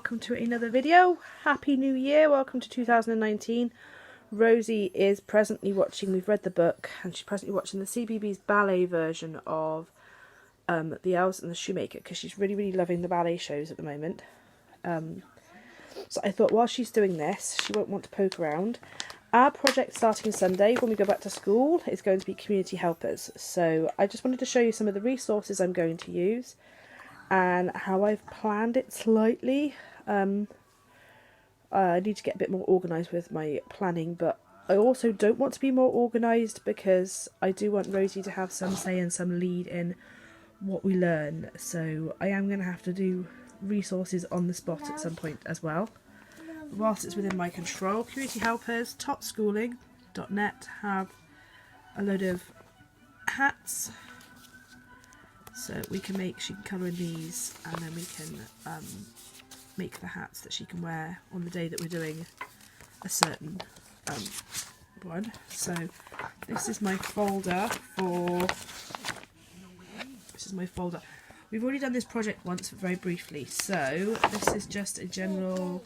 welcome to another video. Happy New Year, welcome to 2019. Rosie is presently watching, we've read the book, and she's presently watching the CBeebies ballet version of The Elves and the Shoemaker, because she's really loving the ballet shows at the moment. So I thought while she's doing this, she won't want to poke around. Our project starting Sunday, when we go back to school, is going to be community helpers. So I just wanted to show you some of the resources I'm going to use and how I've planned it slightly. I need to get a bit more organised with my planning, but I also don't want to be more organised because I do want Rosie to have some say and some lead in what we learn. So I am going to have to do resources on the spot at some point as well. Whilst it's within my control, community helpers, topschooling.net have a load of hats. So we can she can colour in these, and then we can make the hats that she can wear on the day that we're doing a certain one. So this is my folder We've already done this project once, very briefly. So this is just a general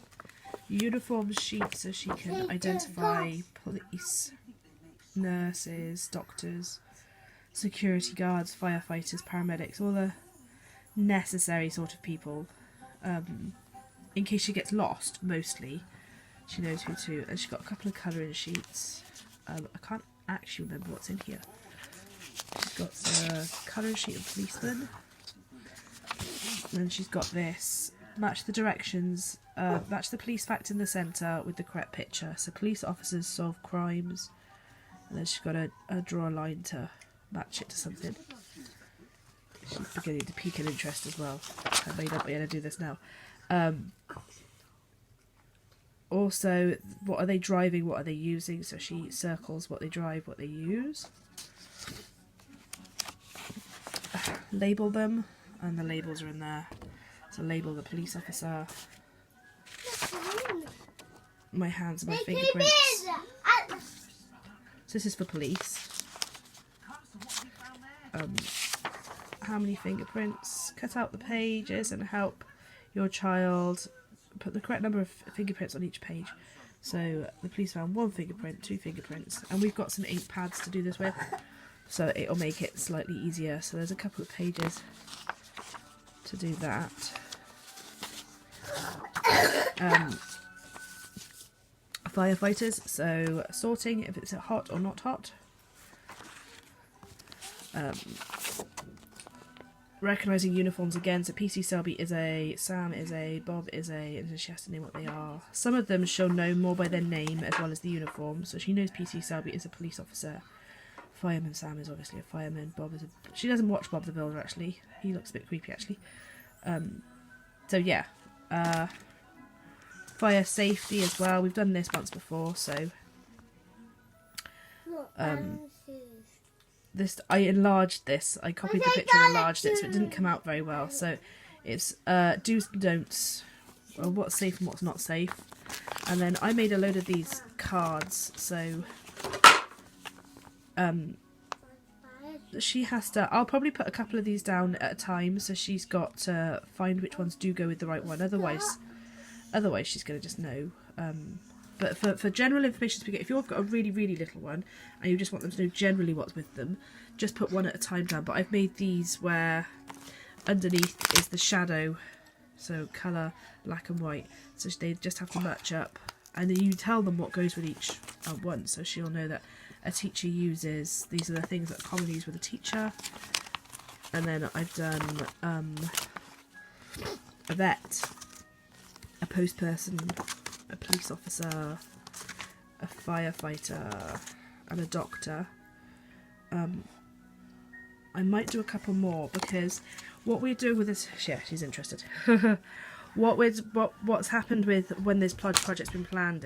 uniform sheet, so she can identify police, nurses, doctors, security guards, firefighters, paramedics, all the necessary sort of people. In case she gets lost, mostly, she knows who to. And she's got a couple of colouring sheets. I can't actually remember what's in here. She's got a colouring sheet of policemen. And then she's got this. Match the directions. Match the police fact in the centre with the correct picture. So police officers solve crimes. And then she's got to draw a line to match it to something. She's beginning to pique an interest as well. I made up I'm going to do this now. Also, what are they driving, what are they using? So she circles what they drive, what they use. Label them, and the labels are in there. So label the police officer. My hands and my fingerprints. So this is for police. How many fingerprints? Cut out the pages and help your child put the correct number of fingerprints on each page. So the police found 1 fingerprint, 2 fingerprints, and we've got some ink pads to do this with, so it'll make it slightly easier. So there's a couple of pages to do that. Firefighters, so sorting if it's hot or not hot. Recognising uniforms again, so PC Selby is a, Sam is a, Bob is a, and she has to name what they are. Some of them she'll know more by their name as well as the uniform, so she knows PC Selby is a police officer. Fireman Sam is obviously a fireman. Bob is a... She doesn't watch Bob the Builder, actually. He looks a bit creepy, actually. So yeah. Fire safety as well. We've done this once before, so... I enlarged this. I copied the picture and enlarged it, so it didn't come out very well. So it's do's and don'ts, or what's safe and what's not safe. And then I made a load of these cards, so she has to... I'll probably put a couple of these down at a time, so she's got to find which ones do go with the right one. Otherwise she's going to just know. But for general information to get, if you've got a really little one and you just want them to know generally what's with them, just put one at a time down. But I've made these where underneath is the shadow, so colour, black and white. So they just have to match up. And then you tell them what goes with each one, so she'll know that a teacher uses, these are the things that are commonly used with a teacher. And then I've done a vet, a post person, a police officer, a firefighter, and a doctor. I might do a couple more because what we're doing with this... Yeah, she's interested. What's happened with when this project's been planned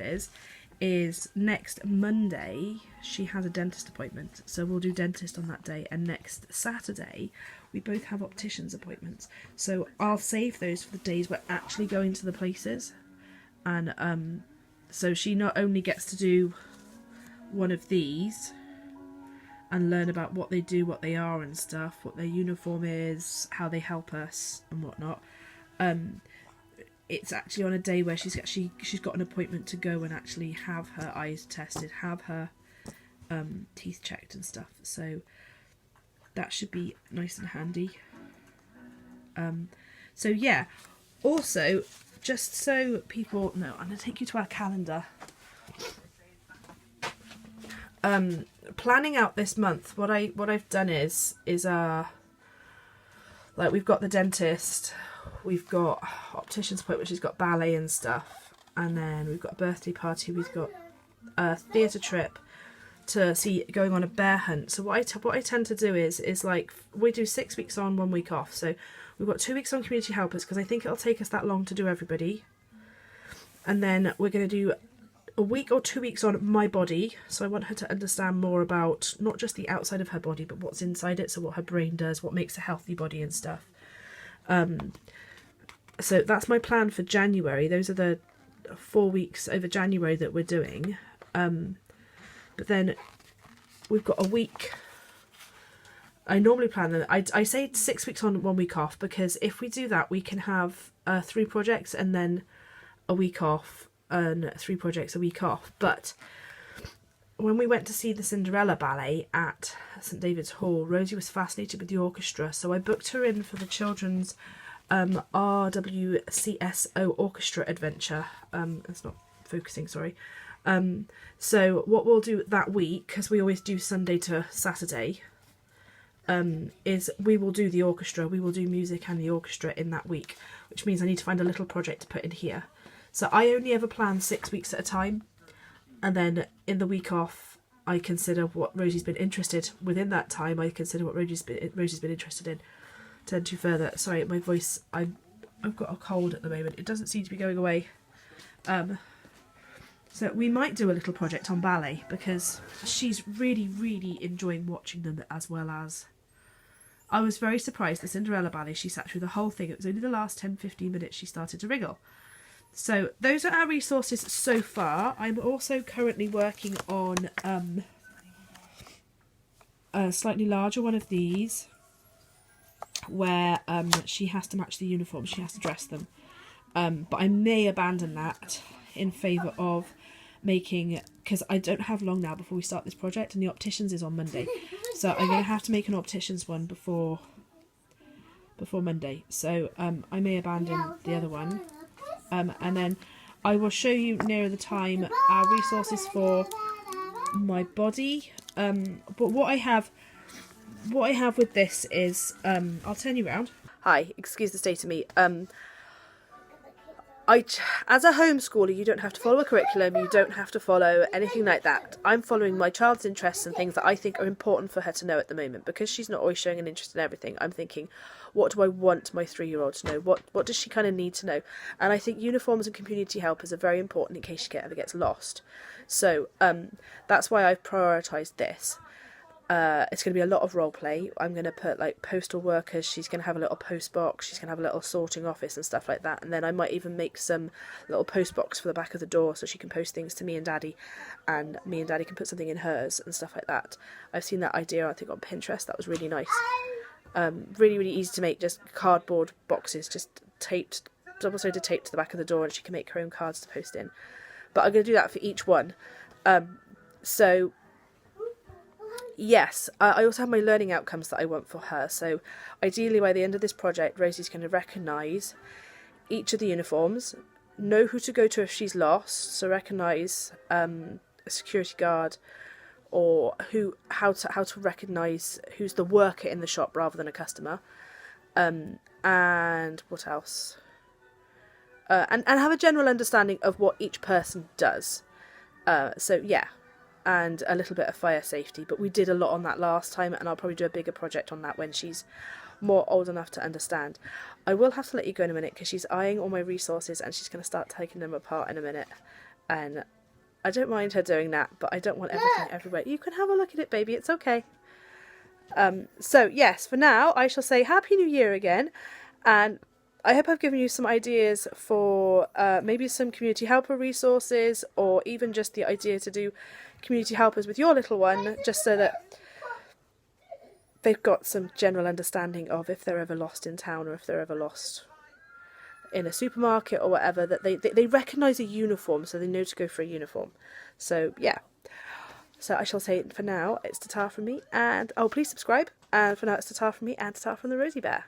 is next Monday she has a dentist appointment, so we'll do dentist on that day, and next Saturday we both have opticians appointments. So I'll save those for the days we're actually going to the places. And so she not only gets to do one of these and learn about what they do, what they are and stuff, what their uniform is, how they help us and whatnot, it's actually on a day where she's got an appointment to go and actually have her eyes tested, have her teeth checked and stuff. So that should be nice and handy. So yeah, also, just so people know, I'm going to take you to our calendar. Planning out this month, what I've done is like, we've got the dentist, we've got optician's appointment, she's got ballet and stuff, and then we've got a birthday party, we've got a theatre trip to see, going on a bear hunt. So what I tend to do is like, we do 6 weeks on, 1 week off. So we've got 2 weeks on community helpers, because I think it'll take us that long to do everybody. And then we're going to do a week or 2 weeks on my body. So I want her to understand more about not just the outside of her body, but what's inside it. So what her brain does, what makes a healthy body and stuff. So that's my plan for January. Those are the 4 weeks over January that we're doing. But then we've got a week. I normally plan them. I say 6 weeks on, 1 week off, because if we do that, we can have 3 projects and then a week off and 3 projects a week off. But when we went to see the Cinderella ballet at St David's Hall, Rosie was fascinated with the orchestra, so I booked her in for the children's RWCSO orchestra adventure. It's not focusing, sorry. So what we'll do that week, because we always do Sunday to Saturday, is we will do the orchestra. We will do music and the orchestra in that week, which means I need to find a little project to put in here. So I only ever plan 6 weeks at a time, and then in the week off I consider what Rosie's been interested within that time. I consider what Rosie's been interested in to do further. Sorry, my voice, I've got a cold at the moment. It doesn't seem to be going away. So we might do a little project on ballet, because she's really enjoying watching them, as well as... I was very surprised, the Cinderella ballet, she sat through the whole thing. It was only the last 10-15 minutes she started to wriggle. So those are our resources so far. I'm also currently working on a slightly larger one of these, where she has to match the uniform, she has to dress them. But I may abandon that in favour of making, because I don't have long now before we start this project, and the opticians is on Monday, so I'm going to have to make an opticians one before Monday. So I may abandon the other one, and then I will show you nearer the time our resources for my body. But what I have with this is, I'll turn you around. Hi, excuse the state of me. As a homeschooler, you don't have to follow a curriculum, you don't have to follow anything like that. I'm following my child's interests and things that I think are important for her to know at the moment, because she's not always showing an interest in everything. I'm thinking, what do I want my 3-year-old to know? What does she kind of need to know? And I think uniforms and community helpers are very important in case she ever gets lost. So that's why I've prioritised this. It's going to be a lot of role play. I'm going to put like postal workers, she's going to have a little post box, she's going to have a little sorting office and stuff like that, and then I might even make some little post box for the back of the door so she can post things to me and Daddy, and me and Daddy can put something in hers and stuff like that. I've seen that idea, I think, on Pinterest. That was really nice. Really easy to make, just cardboard boxes, just taped, double-sided tape to the back of the door, and she can make her own cards to post in. But I'm going to do that for each one. So yes, I also have my learning outcomes that I want for her. So ideally by the end of this project, Rosie's going to recognise each of the uniforms, know who to go to if she's lost, so recognise a security guard, or how to recognise who's the worker in the shop rather than a customer, and what else? And have a general understanding of what each person does. So yeah. And a little bit of fire safety, but we did a lot on that last time, and I'll probably do a bigger project on that when she's more old enough to understand. I will have to let you go in a minute, because she's eyeing all my resources and she's going to start taking them apart in a minute, and I don't mind her doing that, but I don't want everything everywhere. You can have a look at it, baby, it's okay. So yes, for now I shall say Happy New Year again, and I hope I've given you some ideas for maybe some community helper resources, or even just the idea to do community helpers with your little one, just so that they've got some general understanding of if they're ever lost in town, or if they're ever lost in a supermarket or whatever, that they recognise a uniform, so they know to go for a uniform. So yeah. So I shall say for now, it's ta-ta from me, and oh, please subscribe. And for now, it's ta-ta from me and ta-ta from the Rosie Bear.